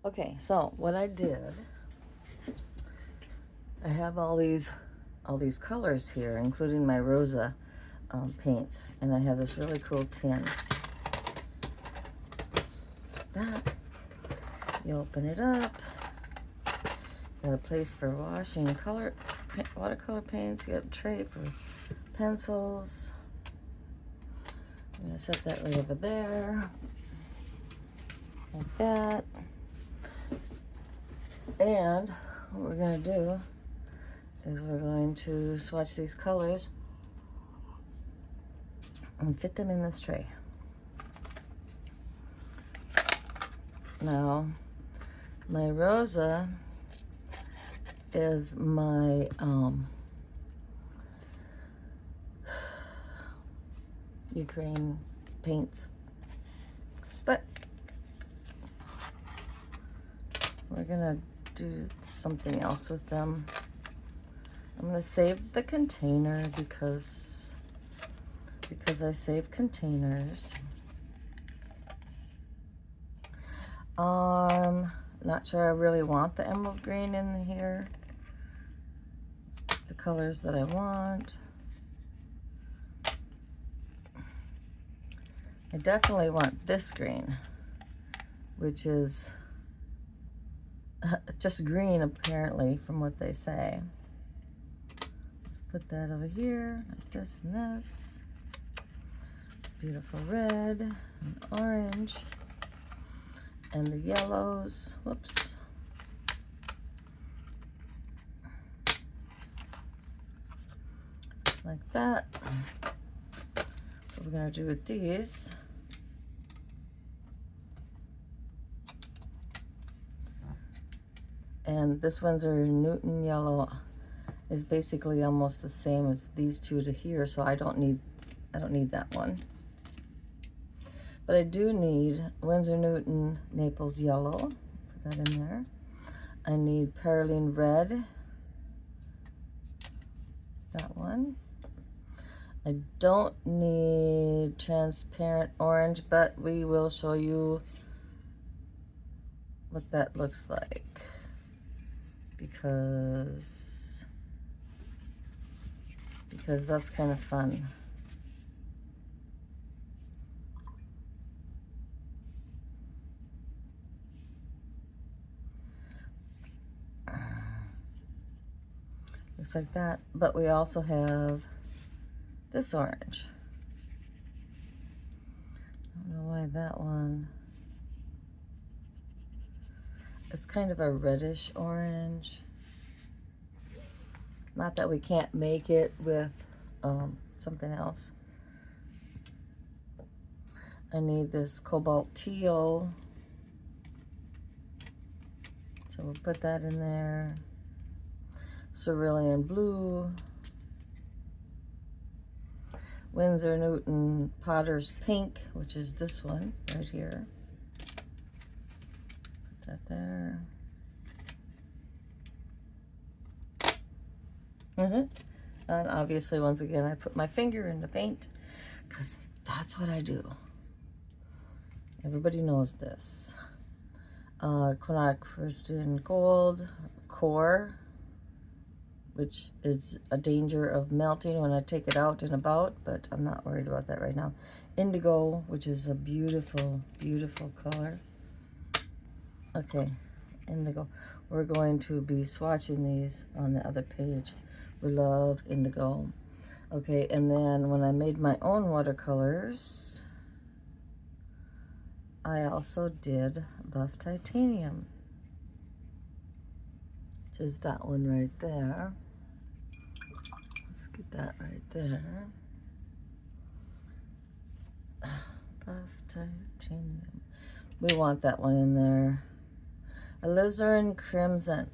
Okay, so what I did, I have all these colors here, including my rosa paints, and I have this really cool tin. Like that. You open it up. Got a place for washing watercolor paints. You got a tray for pencils. I'm gonna set that right over there, like that. And what we're gonna do is we're going to swatch these colors and fit them in this tray. Now, my rosa is my Ukraine paints, but we're gonna do something else with them. I'm gonna save the container because I save containers. Not sure I really want the emerald green in here. Just pick the colors that I want. I definitely want this green, which is just green apparently from what they say. Let's put that over here, like this and this. This beautiful red and orange and the yellows. Whoops. Like that. So we're gonna do with these. And this Winsor Newton yellow is basically almost the same as these two to here, so I don't need that one. But I do need Winsor Newton Naples yellow. Put that in there. I need Perylene red. It's that one. I don't need transparent orange, but we will show you what that looks like. Because that's kind of fun. Looks like that, but we also have this orange. I don't know why that one. It's kind of a reddish orange. Not that we can't make it with something else. I need this cobalt teal. So we'll put that in there. Cerulean blue. Winsor Newton Potter's pink, which is this one right here. Put that there. And obviously, once again, I put my finger in the paint because that's what I do. Everybody knows this. Quinacridone Gold Core, which is a danger of melting when I take it out and about, but I'm not worried about that right now. Indigo, which is a beautiful, beautiful color. Okay, indigo. We're going to be swatching these on the other page. We love indigo. Okay, and then when I made my own watercolors, I also did buff titanium, which is that one right there. Let's get that right there. Buff titanium. We want that one in there. Alizarin crimson.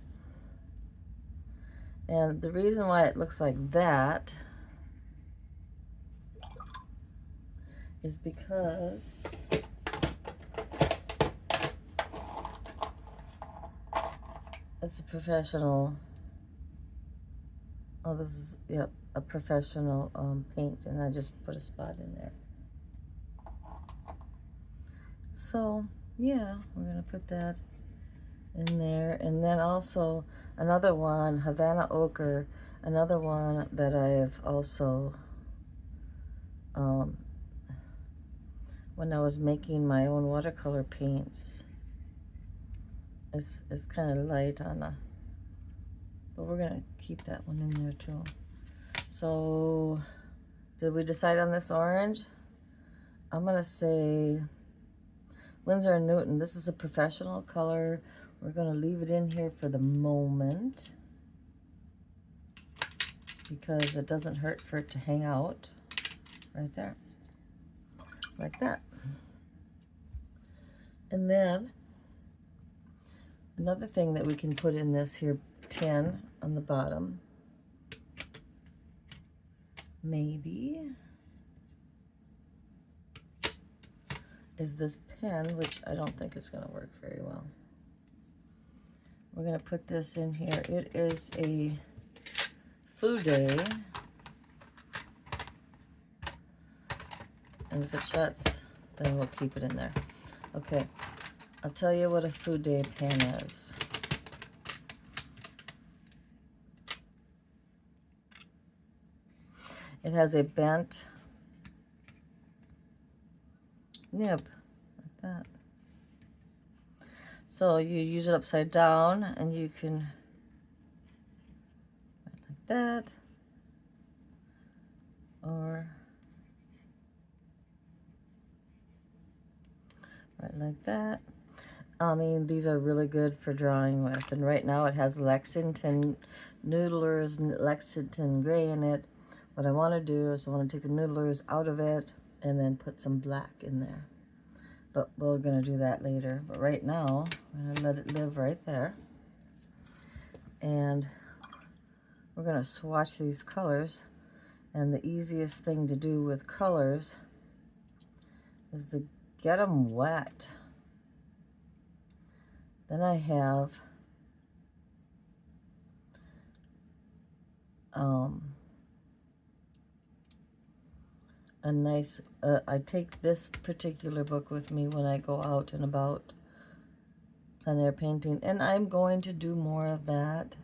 And the reason why it looks like that is because it's a professional. Oh, this is, yep, a professional paint, and I just put a spot in there. So, yeah, we're gonna put that in there. And then also another one, Havana Ochre, another one that I've also, when I was making my own watercolor paints, it's kind of light on the, but we're gonna keep that one in there too. So did we decide on this orange? I'm gonna say Winsor & Newton. This is a professional color. We're gonna leave it in here for the moment because it doesn't hurt for it to hang out right there, like that. And then another thing that we can put in this here tin on the bottom, maybe, is this pen, which I don't think is going to work very well. We're going to put this in here. It is a food day, and if it shuts, then we'll keep it in there. Okay, I'll tell you what a food day pen is. It has a bent nib, like that. So you use it upside down, and you can, like that, or right like that. I mean, these are really good for drawing with. And right now it has Lexington Noodlers, Lexington Gray in it. What I want to do is I want to take the Noodlers out of it and then put some black in there. But we're going to do that later. But right now, I'm going to let it live right there. And we're going to swatch these colors. And the easiest thing to do with colors is to get them wet. Then I have a nice, I take this particular book with me when I go out and about plein air painting, and I'm going to do more of that.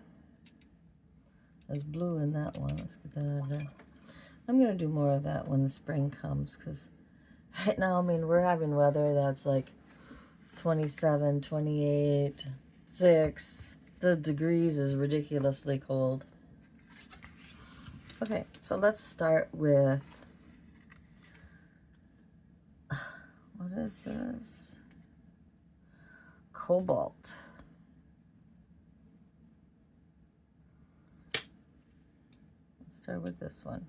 There's blue in that one. Let's get that out of there. I'm going to do more of that when the spring comes, because right now, I mean, we're having weather that's like 27, 28, 6. The degrees is ridiculously cold. Okay, so let's start with, what is this? Cobalt. Let's start with this one.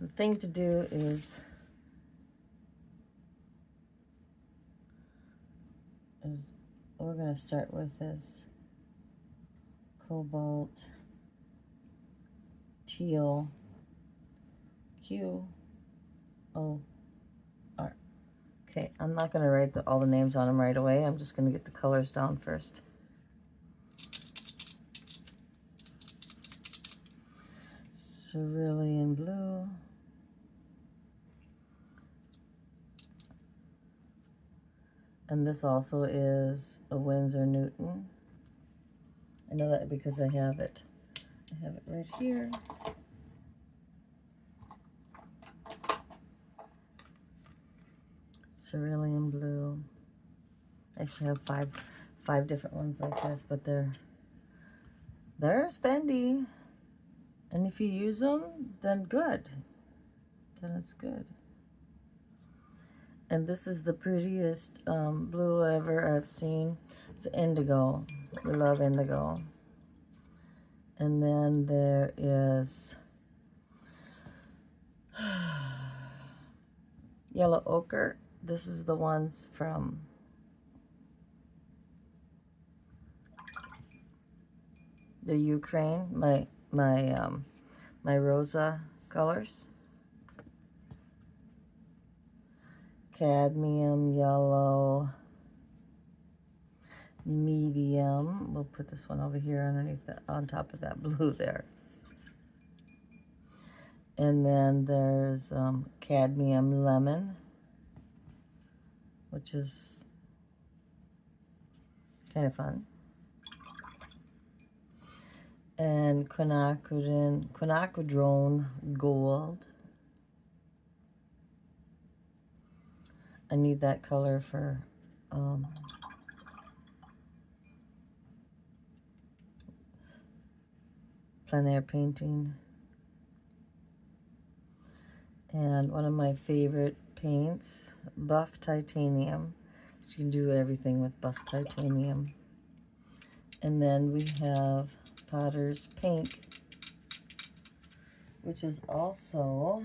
The thing to do is we're going to start with this cobalt teal QOR. Okay, I'm not going to write all the names on them right away. I'm just going to get the colors down first. Cerulean blue. And this also is a Winsor Newton. I know that because I have it. I have it right here. Cerulean blue. I actually have five different ones like this, but they're spendy. And if you use them, then good. Then it's good. And this is the prettiest blue ever I've seen. It's indigo. We love indigo. And then there is yellow ochre. This is the ones from the Ukraine. My rosa colors. Cadmium, yellow, medium. We'll put this one over here underneath on top of that blue there. And then there's cadmium lemon, which is kind of fun. And quinacridone gold. I need that color for plein air painting. And one of my favorite paints, buff titanium. You can do everything with buff titanium. And then we have Potter's Pink, which is also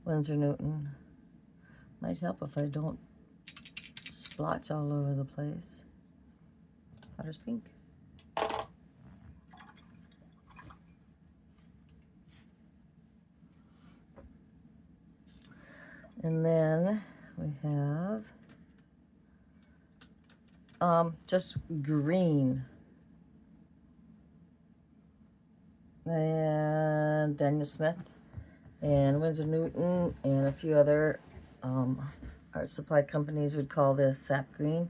Winsor Newton. Might help if I don't splotch all over the place. Potter's Pink. And then we have just green. And Daniel Smith and Winsor Newton and a few other art supply companies would call this sap green.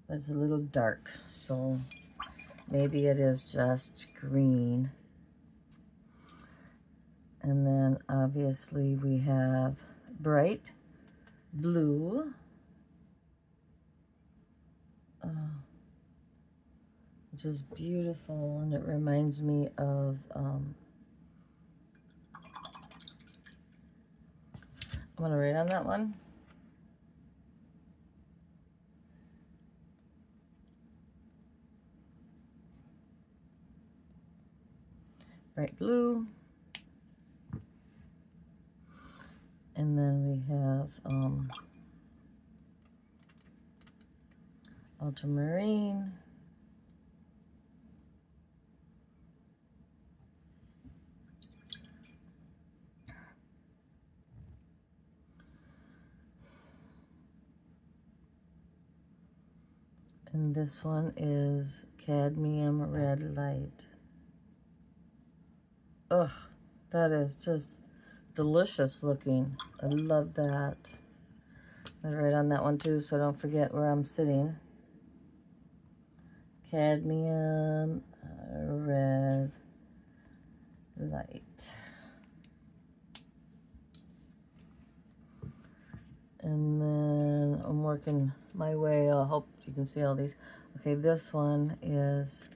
It's a little dark, so maybe it is just green. And then obviously we have bright blue, which is beautiful, and it reminds me of I'm gonna write on that one. Bright blue. And then we have ultramarine. And this one is cadmium red light. Ugh, that is just delicious looking. I love that. I'm gonna write on that one too so I don't forget where I'm sitting. Cadmium red light. And then I'm working my way. I hope you can see all these. Okay, this one is,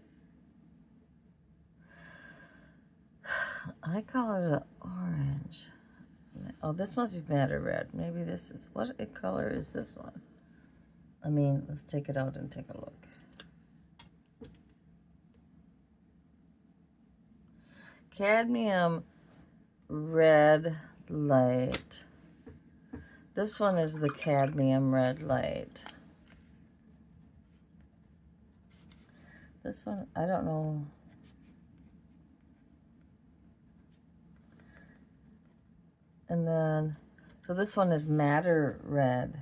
I call it an orange. Oh, this must be madder red. Maybe this is, what color is this one? I mean, let's take it out and take a look. Cadmium red light. This one is the cadmium red light. This one, I don't know. And then, so this one is madder red.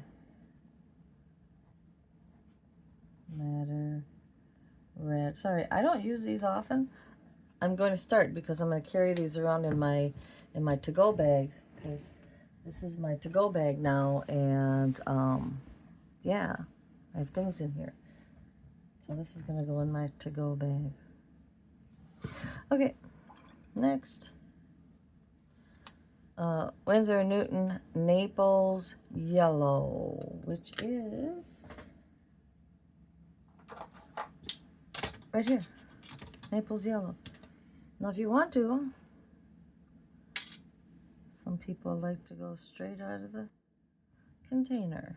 Madder red. Sorry, I don't use these often. I'm going to start because I'm going to carry these around in my to-go bag, because this is my to-go bag now, and yeah, I have things in here. So this is going to go in my to-go bag. Okay, next. Winsor Newton Naples Yellow, which is right here. Naples Yellow. Now, if you want to, some people like to go straight out of the container.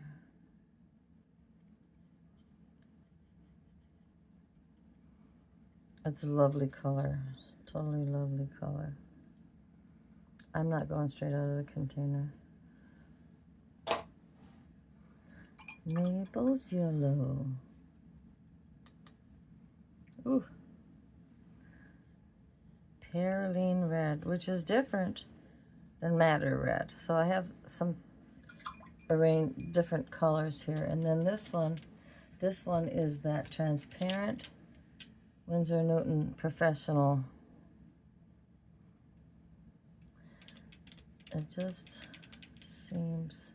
It's a lovely color. Totally lovely color. I'm not going straight out of the container. Naples Yellow. Ooh. Perylene Red, which is different than madder red. So I have some arrange different colors here. And then this one is that transparent Winsor Newton Professional. It just seems...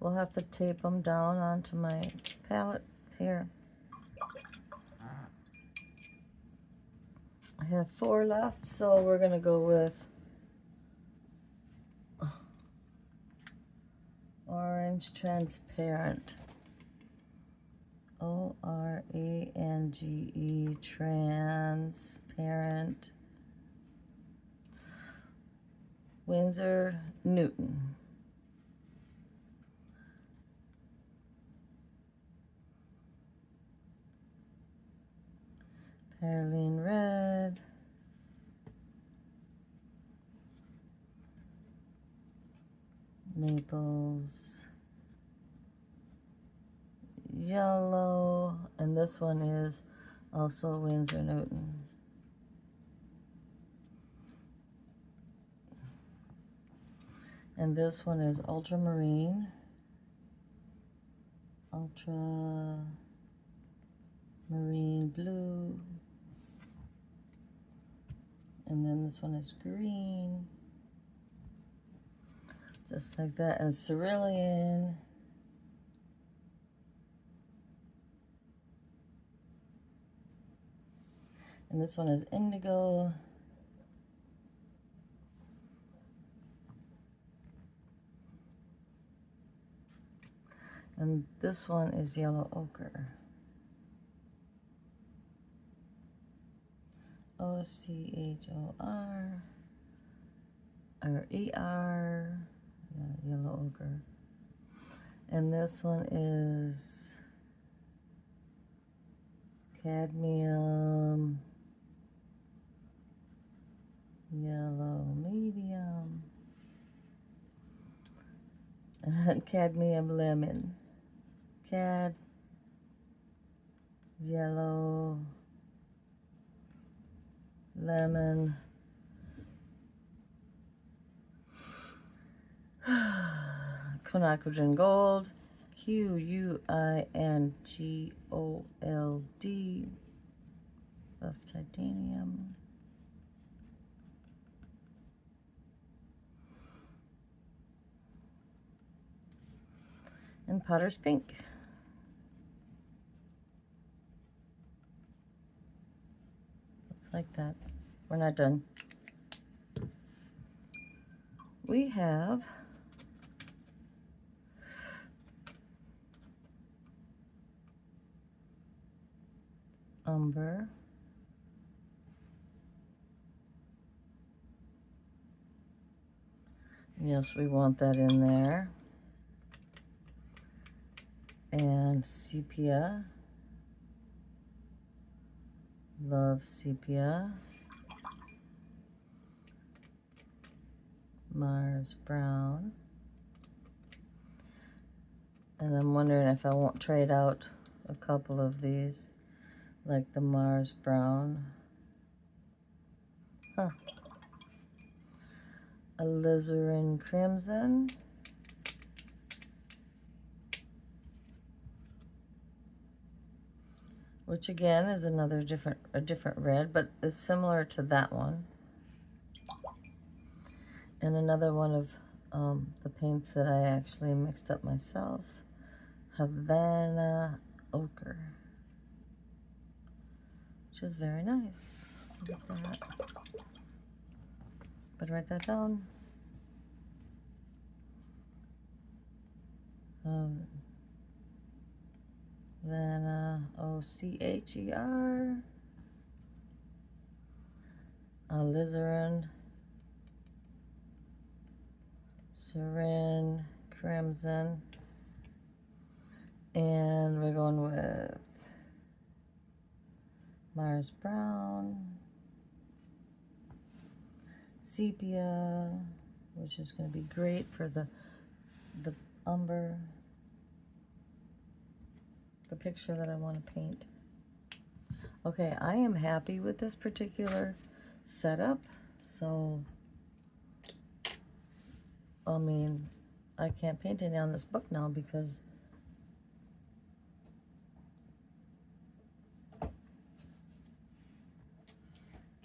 We'll have to tape them down onto my palette here. I have 4 left, so we're going to go with Orange Transparent. O-R-A-N-G-E, Transparent. Winsor Newton. Perylene Red. Naples Yellow. And this one is also Winsor Newton. And this one is Ultramarine. Ultramarine Blue. And then this one is green. Just like that. And Cerulean. And this one is Indigo. And this one is Yellow Ochre. O-C-H-O-R. Or E-R. Yeah, Yellow Ochre. And this one is Cadmium. Yellow Medium. Cadmium Lemon. Cad. Yellow. Lemon. Quinacridone Gold. Q-U-I-N-G-O-L-D. Buff Titanium. And Potter's Pink. Just like that. We're not done. We have Umber. Yes, we want that in there. And Sepia. Love Sepia. Mars Brown. And I'm wondering if I won't trade out a couple of these, like the Mars Brown. Huh. Alizarin Crimson. Which again is another different red, but is similar to that one. And another one of the paints that I actually mixed up myself, Havana Ochre, which is very nice. Look at that. But write that down. Havana, O-C-H-E-R. Alizarin. Sarin Crimson. And we're going with Mars Brown. Sepia, which is going to be great for the umber, the picture that I want to paint. Okay, I am happy with this particular setup, so I mean, I can't paint any on this book now because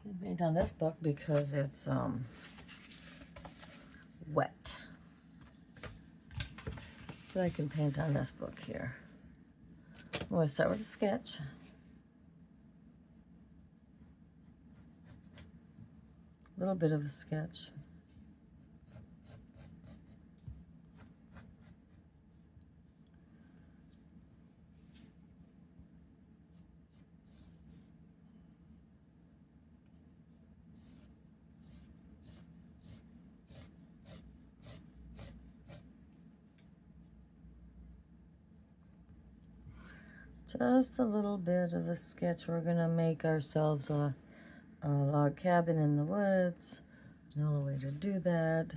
can't paint on this book because it's wet. But I can paint on this book here. I'm going to start with a sketch. A little bit of a sketch. Just a little bit of a sketch. We're going to make ourselves a log cabin in the woods. The only way to do that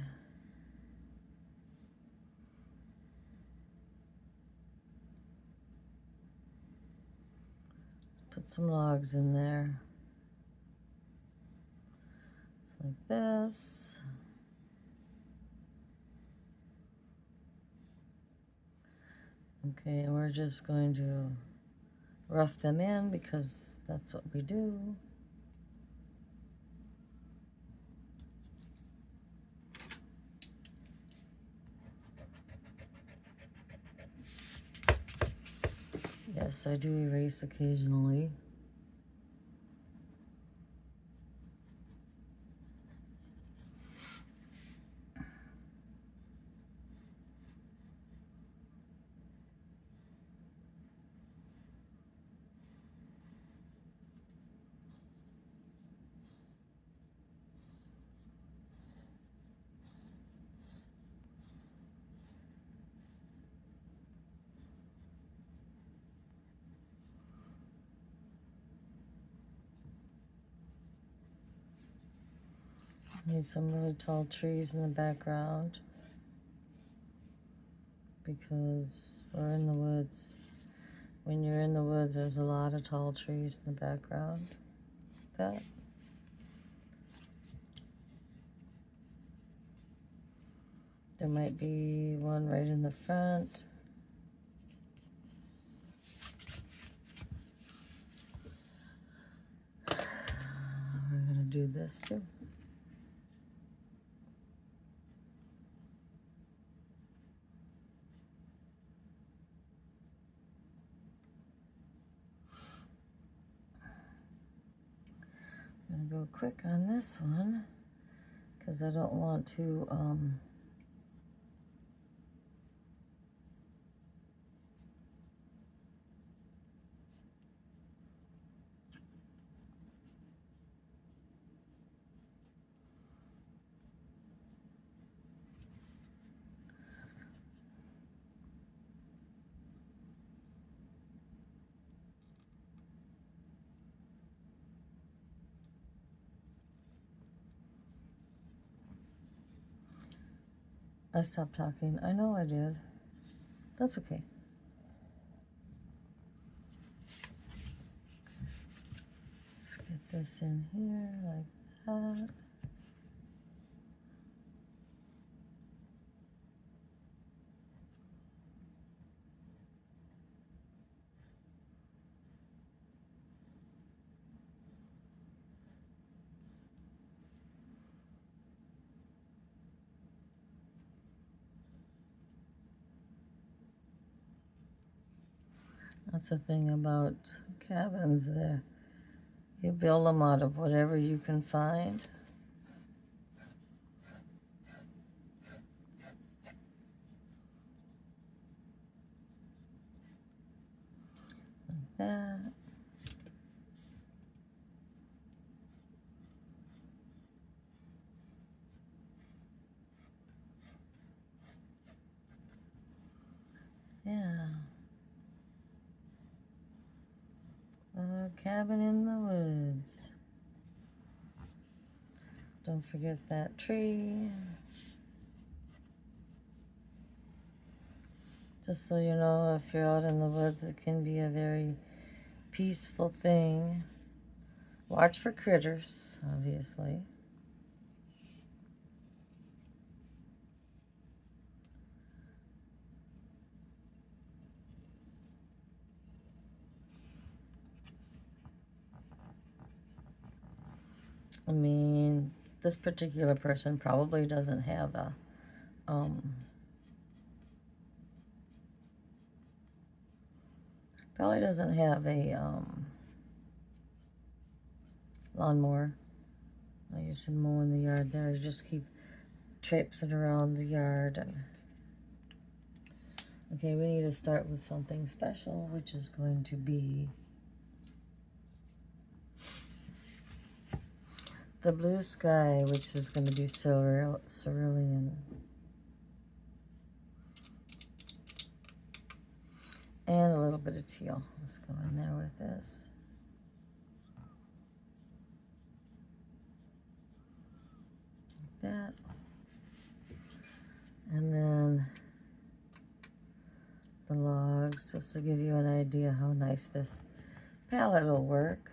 is put some logs in there. It's like this. Okay, and we're just going to rough them in because that's what we do. Yes, I do erase occasionally. Need some really tall trees in the background because we're in the woods. When you're in the woods, there's a lot of tall trees in the background. That. There might be one right in the front. We're going to do this too. I'm going to go quick on this one because I don't want to I stopped talking. I know I did. That's okay. Let's get this in here like that. That's the thing about cabins there. You build them out of whatever you can find. Like that. Yeah. A cabin in the woods. Don't forget that tree. Just so you know, if you're out in the woods, it can be a very peaceful thing. Watch for critters, obviously. I mean, this particular person probably doesn't have a, lawnmower. I used to mow in the yard there. I just keep traipsing around the yard. And okay, we need to start with something special, which is going to be the blue sky, which is going to be cerulean. And a little bit of teal. Let's go in there with this. Like that. And then the logs, just to give you an idea how nice this palette will work.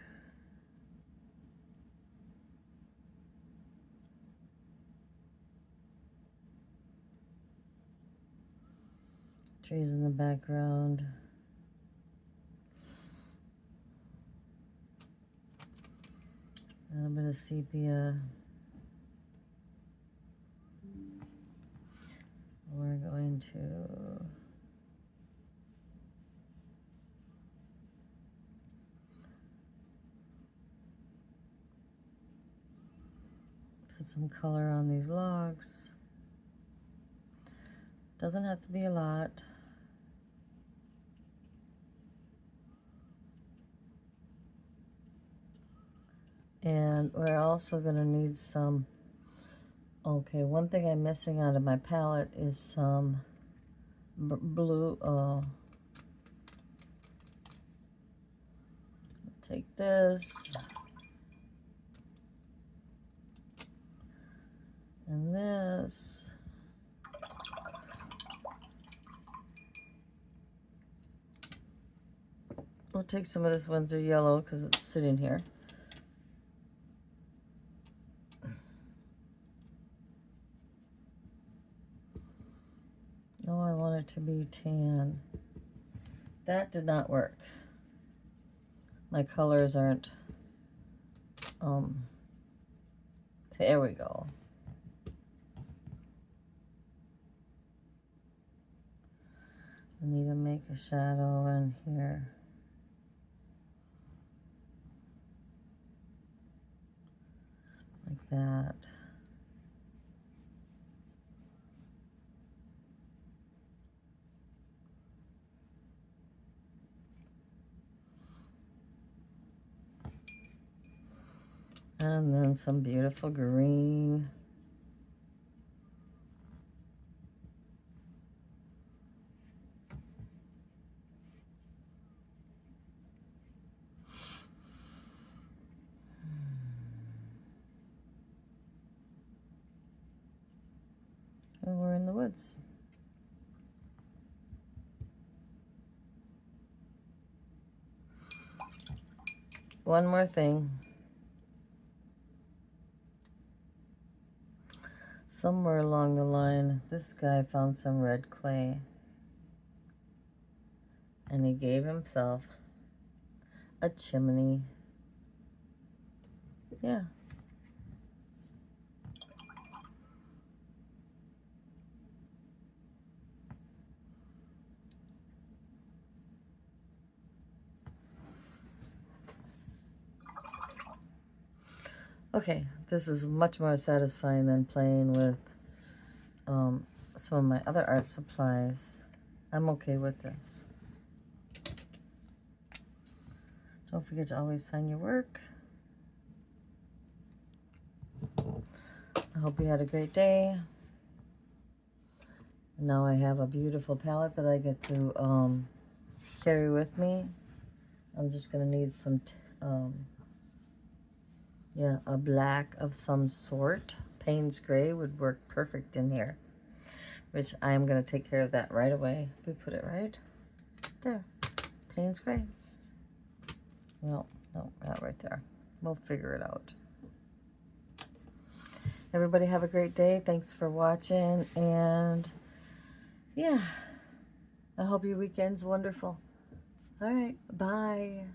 Trees in the background. A little bit of sepia. We're going to put some color on these logs. Doesn't have to be a lot. And we're also going to need some, okay, one thing I'm missing out of my palette is some blue, take this, and this. We'll take some of this Windsor yellow because it's sitting here. No, I want it to be tan. That did not work. My colors aren't, there we go. I need to make a shadow in here. Like that. And then some beautiful green. And we're in the woods. One more thing. Somewhere along the line, this guy found some red clay. And he gave himself a chimney. Yeah. Okay, this is much more satisfying than playing with some of my other art supplies. I'm okay with this. Don't forget to always sign your work. I hope you had a great day. Now I have a beautiful palette that I get to carry with me. I'm just going to need some, yeah, a black of some sort. Payne's Gray would work perfect in here, which I am going to take care of that right away. We put it right there. Payne's Gray. Well, no, not right there. We'll figure it out. Everybody have a great day. Thanks for watching. And yeah, I hope your weekend's wonderful. All right, bye.